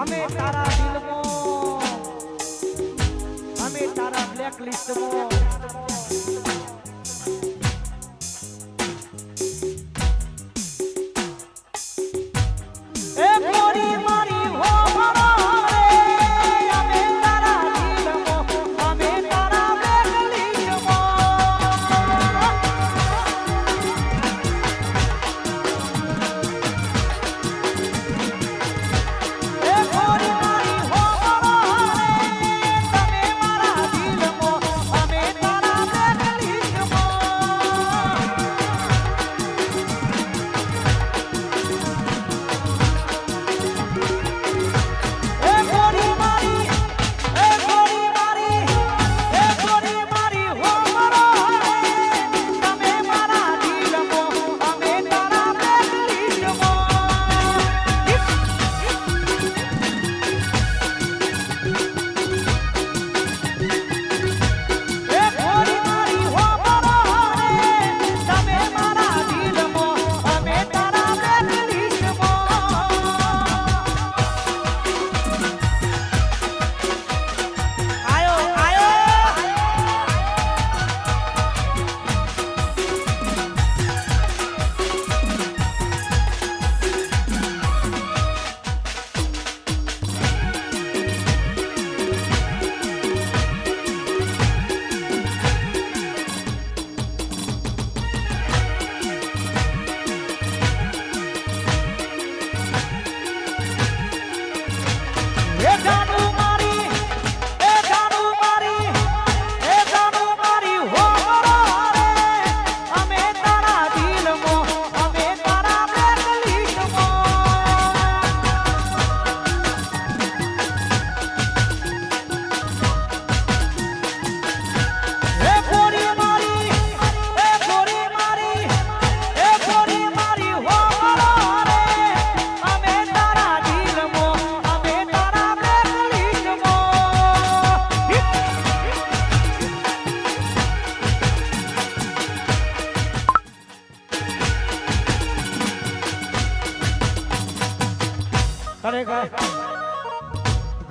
અમે તારા દિલમાં અમે તારા બ્લેક લિસ્ટમાં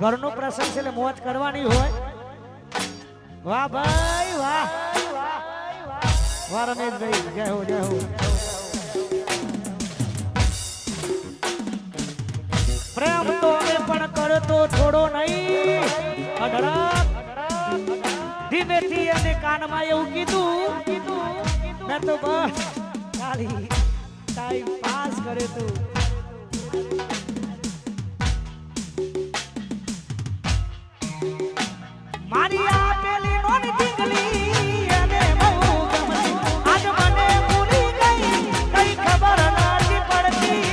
ઘરનો પ્રસંગ છે એટલે મોજ કરવાની હોય. વાહ ભાઈ વાહ વાહ રમેશભાઈ જય હો જય હો. પ્રેમ તો અમે પણ કરતો થોડો નહીં અઢળક ધીમેથી અને કાનમાં એવું કીધું મેં તો બસ ખાલી ટાઈમ પાસ કરે તું. મારી આપેલી નોની ઢીંગલી અને બહુ ગમતી આજ મને ભૂલી ગઈ કઈ ખબર નથી પડતી.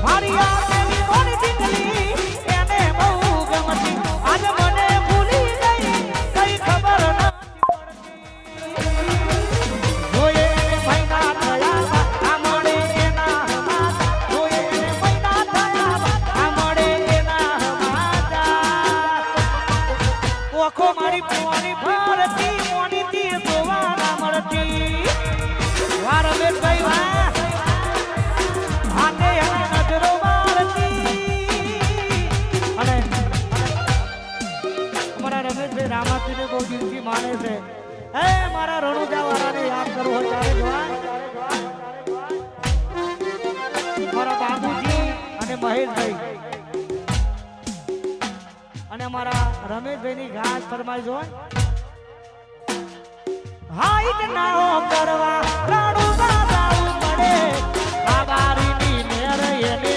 મારી આપેલી નોની ઢીંગલી એને બહુ ગમતી આજ મને ભૂલી ગઈ કઈ ખબર નથી પડતી. જોયે મહિના થયા આ મળે એના જોયે મહિના થયા આ મળે ઓખો મારી પોની ભરતી મોની તીર જોવા ના મળતી. વાર બે કઈ વાર આને નજરો મારતી. અને અમારા રમેશભાઈ રામાપીને બહુ દિલથી માને છે. એ મારા રણુજા વાળાને યાદ કરવો ત્યારે મારા બાબુજી અને મહેશભાઈ અને અમારા રમેશભાઈ ની ઘાસ ફરમાઈ જોય. હાઈટ નાઓ કરવા રાણું દાદાઉ પડે બાબારી ની નેર એને